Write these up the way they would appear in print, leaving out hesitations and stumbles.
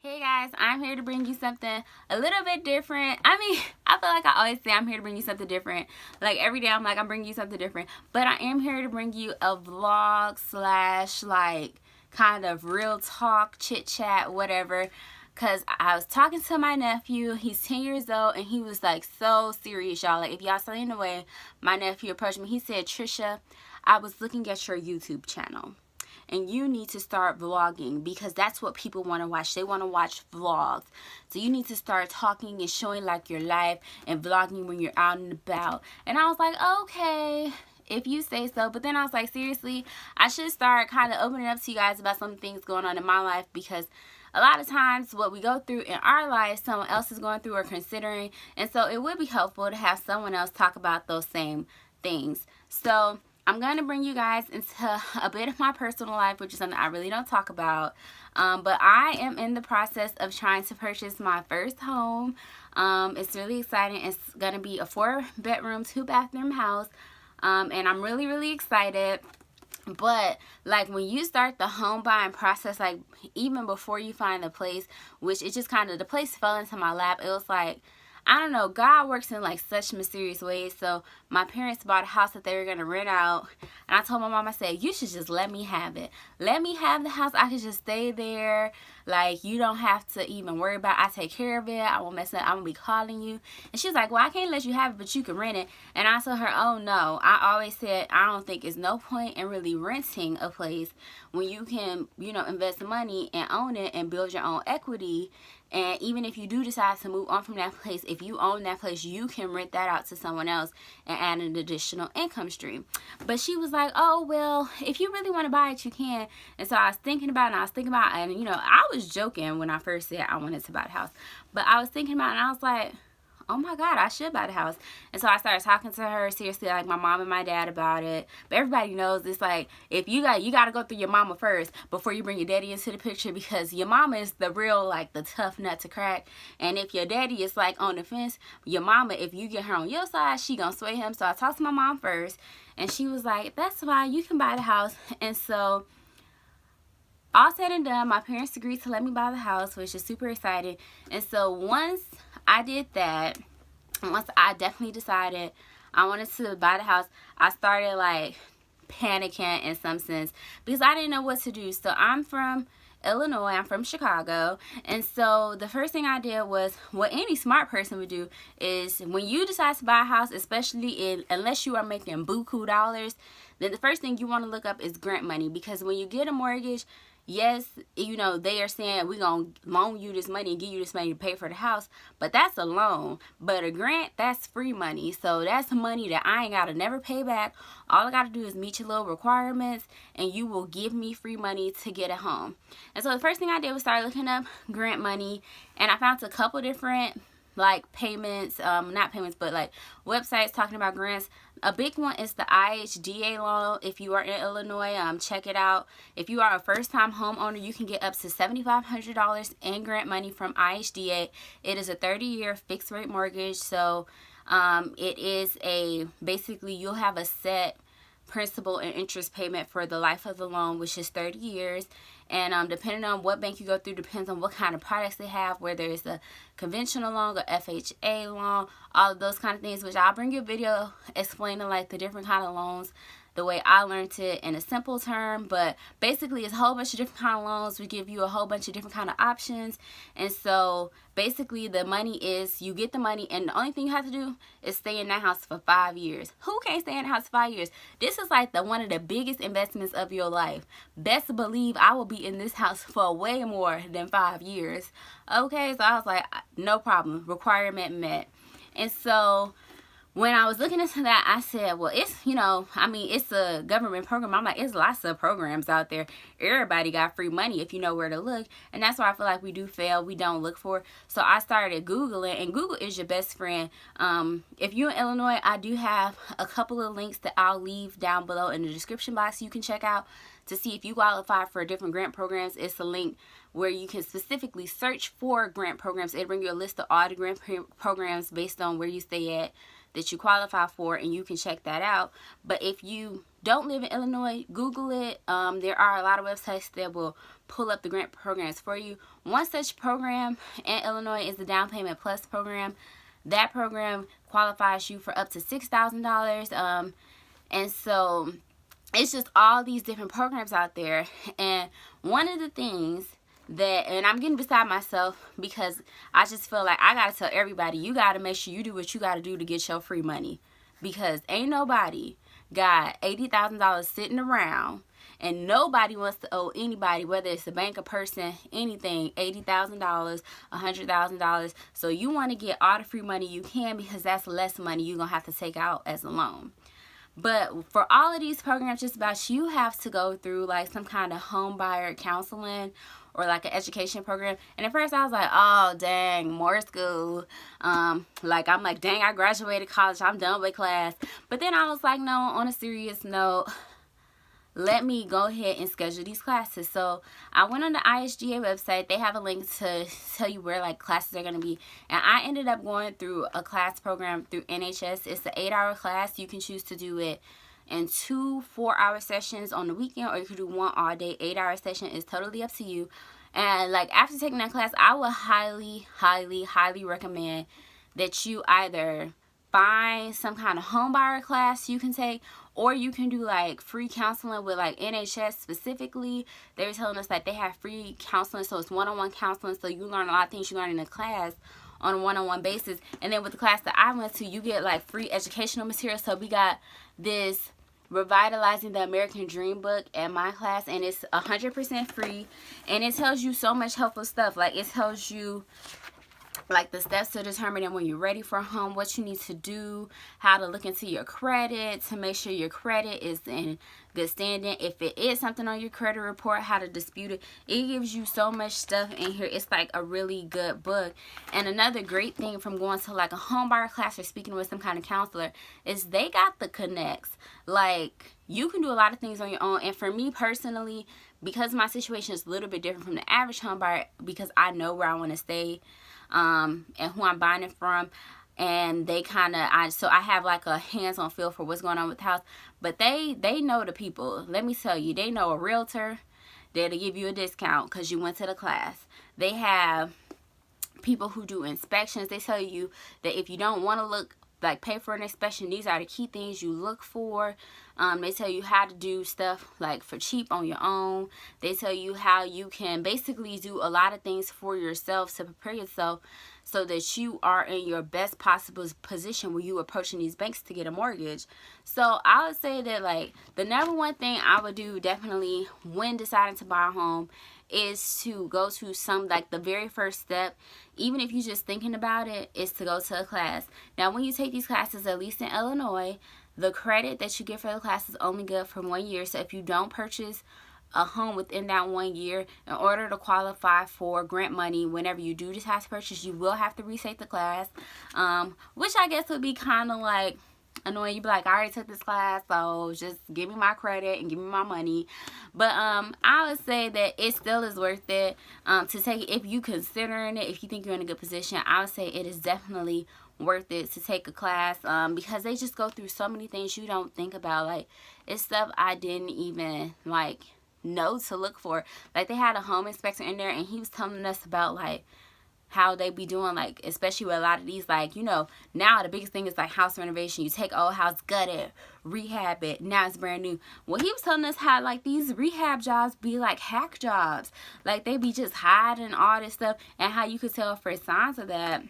Hey guys, I'm here to bring you something a little bit different. I mean, I feel like I always say I'm here to bring you something different. Like every day I'm like, I'm bringing you something different. But I am here to bring you a vlog slash like kind of real talk, chit chat, whatever. Cause I was talking to my nephew, he's 10 years old, and he was like so serious, y'all. Like if y'all saw in the way, my nephew approached me, he said, Trisha, I was looking at your YouTube channel. And you need to start vlogging because that's what people want to watch. They want to watch vlogs. So you need to start talking and showing like your life and vlogging when you're out and about. And I was like, okay, if you say so. But then I was like, seriously, I should start kind of opening up to you guys about some things going on in my life, because a lot of times what we go through in our life, someone else is going through or considering. And so it would be helpful to have someone else talk about those same things. So I'm going to bring you guys into a bit of my personal life, which is something I really don't talk about. But I am in the process of trying to purchase my first home. It's really exciting. It's going to be a 4-bedroom, 2-bathroom house. And I'm really, really excited. But like when you start the home buying process, like even before you find the place, which it just kind of, the place fell into my lap. It was like, I don't know, God works in like such mysterious ways. So my parents bought a house that they were going to rent out. And I told my mom, I said, you should just let me have it. Let me have the house. I could just stay there. Like, you don't have to even worry about it. I take care of it. I won't mess up. I'm going to be calling you. And she was like, well, I can't let you have it, but you can rent it. And I told her, oh no. I always said, I don't think it's no point in really renting a place when you can, you know, invest the money and own it and build your own equity. And even if you do decide to move on from that place, if you own that place, you can rent that out to someone else and add an additional income stream. But she was like, oh, well, if you really want to buy it, you can. And so I was thinking about it, and you know, I was joking when I first said I wanted to buy the house. But I was thinking about it, and I was like, oh my God, I should buy the house. And so I started talking to her seriously, like my mom and my dad, about it. But everybody knows it's like, if you got to go through your mama first before you bring your daddy into the picture, because your mama is the real, like, the tough nut to crack. And if your daddy is like on the fence, your mama, if you get her on your side, she gonna sway him. So I talked to my mom first, and she was like, that's fine, you can buy the house. And so all said and done, my parents agreed to let me buy the house, which is super exciting. And so once I did that, and once I definitely decided I wanted to buy the house, I started like panicking in some sense because I didn't know what to do. So I'm from Illinois, I'm from Chicago, and so the first thing I did was what any smart person would do is when you decide to buy a house, especially unless you are making buku dollars, then the first thing you want to look up is grant money, because when you get a mortgage, yes, you know, they are saying we're going to loan you this money and give you this money to pay for the house, but that's a loan. But a grant, that's free money. So that's money that I ain't got to never pay back. All I got to do is meet your little requirements and you will give me free money to get a home. And so the first thing I did was start looking up grant money, and I found a couple different like payments, not payments, but like websites talking about grants. A big one is the IHDA loan. If you are in Illinois, check it out. If you are a first-time homeowner, you can get up to $7,500 in grant money from IHDA. It is a 30-year fixed-rate mortgage, so it is basically you'll have a set principal and interest payment for the life of the loan, which is 30 years. And depending on what bank you go through, depends on what kind of products they have, whether it's a conventional loan or FHA loan, all of those kind of things, which I'll bring you a video explaining like the different kind of loans, the way I learned it in a simple term. But basically it's a whole bunch of different kind of loans. We give you a whole bunch of different kind of options. And so basically the money is, you get the money, and the only thing you have to do is stay in that house for 5 years. Who can't stay in the house for 5 years? This is like one of the biggest investments of your life. Best believe I will be in this house for way more than 5 years. Okay, so I was like, no problem, requirement met. And so when I was looking into that, I said, well, it's, you know, I mean, it's a government program. I'm like, it's lots of programs out there. Everybody got free money if you know where to look. And that's why I feel like we do fail. We don't look for it. So I started Googling, and Google is your best friend. If you're in Illinois, I do have a couple of links that I'll leave down below in the description box you can check out to see if you qualify for different grant programs. It's a link where you can specifically search for grant programs. It'll bring you a list of all the grant programs based on where you stay at that you qualify for, and you can check that out. But if you don't live in Illinois, Google it. There are a lot of websites that will pull up the grant programs for you. One such program in Illinois is the Down Payment Plus program. That program qualifies you for up to $6,000. And so it's just all these different programs out there. And one of the things that, and I'm getting beside myself because I just feel like I got to tell everybody, you got to make sure you do what you got to do to get your free money. Because ain't nobody got $80,000 sitting around, and nobody wants to owe anybody, whether it's a bank, a person, anything, $80,000, $100,000. So you want to get all the free money you can, because that's less money you're going to have to take out as a loan. But for all of these programs, just about, you have to go through like some kind of home buyer counseling or like an education program. And at first I was like, oh dang, more school. Like I'm like, dang, I graduated college, I'm done with class. But then I was like, no, on a serious note, let me go ahead and schedule these classes. So I went on the IHDA website. They have a link to tell you where like classes are going to be. And I ended up going through a class program through NHS. It's an 8-hour class. You can choose to do it in 2 4-hour sessions on the weekend, or you could do one all day 8-hour session. It's totally up to you. And like after taking that class, I would highly, highly, highly recommend that you either find some kind of home buyer class you can take, or you can do like free counseling with like NHS specifically. They were telling us that they have free counseling, so it's one-on-one counseling, so you learn a lot of things you learn in the class on a one-on-one basis. And then with the class that I went to, you get like free educational material. So we got this Revitalizing the American Dream book at my class, and it's 100% free, and it tells you so much helpful stuff. Like it tells you like the steps to determining when you're ready for a home, what you need to do, how to look into your credit to make sure your credit is in good standing. If it is something on your credit report, how to dispute it. It gives you so much stuff in here. It's like a really good book. And another great thing from going to like a home buyer class or speaking with some kind of counselor is they got the connects. Like you can do a lot of things on your own. And for me personally, because my situation is a little bit different from the average home buyer, because I know where I want to stay, and who I'm buying it from, and they kind of, so I have like a hands-on feel for what's going on with the house. But they know the people. Let me tell you, they know a realtor that'll give you a discount because you went to the class. They have people who do inspections. They tell you that if you don't want to look like pay for an inspection, these are the key things you look for. They tell you how to do stuff like for cheap on your own. They tell you how you can basically do a lot of things for yourself to prepare yourself so that you are in your best possible position when you approaching these banks to get a mortgage. So I would say that like the number one thing I would do definitely when deciding to buy a home is to go to some, like the very first step, even if you're just thinking about it, is to go to a class. Now when you take these classes, at least in Illinois, the credit that you get for the class is only good for 1 year. So if you don't purchase a home within that 1 year, in order to qualify for grant money, whenever you do decide to purchase, you will have to retake the class, which I guess would be kind of like annoying. You'd be like, I already took this class, so just give me my credit and give me my money. But I would say that it still is worth it to take it. If you considering it, if you think you're in a good position, I would say it is definitely worth it to take a class, because they just go through so many things you don't think about. Like it's stuff I didn't even like know to look for. Like they had a home inspector in there, and he was telling us about like how they be doing, like especially with a lot of these, like, you know, now the biggest thing is like house renovation. You take old house, gut it, rehab it, now it's brand new. Well, he was telling us how like these rehab jobs be like hack jobs, like they be just hiding all this stuff, and how you could tell for signs of that.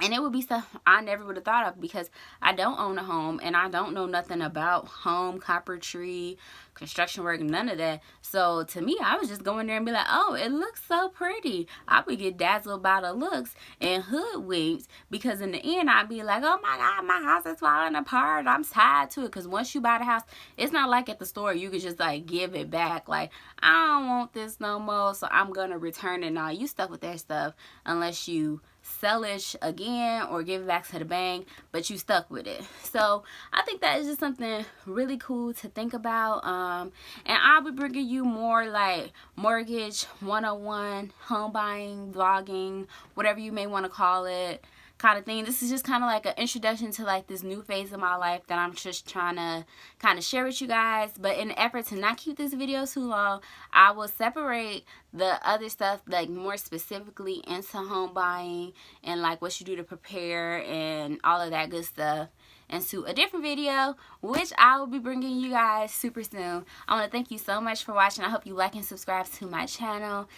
And it would be stuff I never would have thought of, because I don't own a home and I don't know nothing about home, carpentry, construction work, none of that. So to me, I was just going there and be like, oh, it looks so pretty. I would get dazzled by the looks and hoodwinked, because in the end, I'd be like, oh my God, my house is falling apart. I'm tied to it. Because once you buy the house, it's not like at the store, you could just like give it back. Like, I don't want this no more, so I'm going to return it. Now, you stuck with that stuff unless you sell it again or give it back to the bank, but you stuck with it. So I think that is just something really cool to think about. And I'll be bringing you more like mortgage 101, home buying, vlogging, whatever you may want to call it, kind of thing. This is just kind of like an introduction to like this new phase of my life that I'm just trying to kind of share with you guys. But in the effort to not keep this video too long, I will separate the other stuff like more specifically into home buying and like what you do to prepare and all of that good stuff into a different video, which I will be bringing you guys super soon. I want to thank you so much for watching. I hope you like and subscribe to my channel,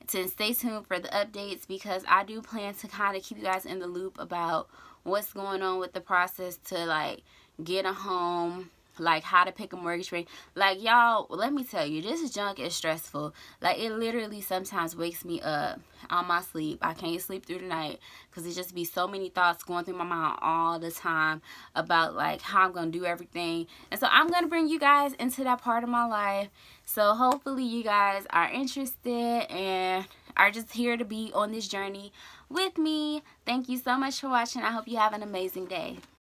to stay tuned for the updates, because I do plan to kind of keep you guys in the loop about what's going on with the process to like get a home, like how to pick a mortgage rate. Like, y'all, let me tell you, this junk is stressful. Like, it literally sometimes wakes me up on my sleep. I can't sleep through the night because it just be so many thoughts going through my mind all the time about like how I'm gonna do everything. And so I'm gonna bring you guys into that part of my life. So hopefully you guys are interested and are just here to be on this journey with me. Thank you so much for watching. I hope you have an amazing day.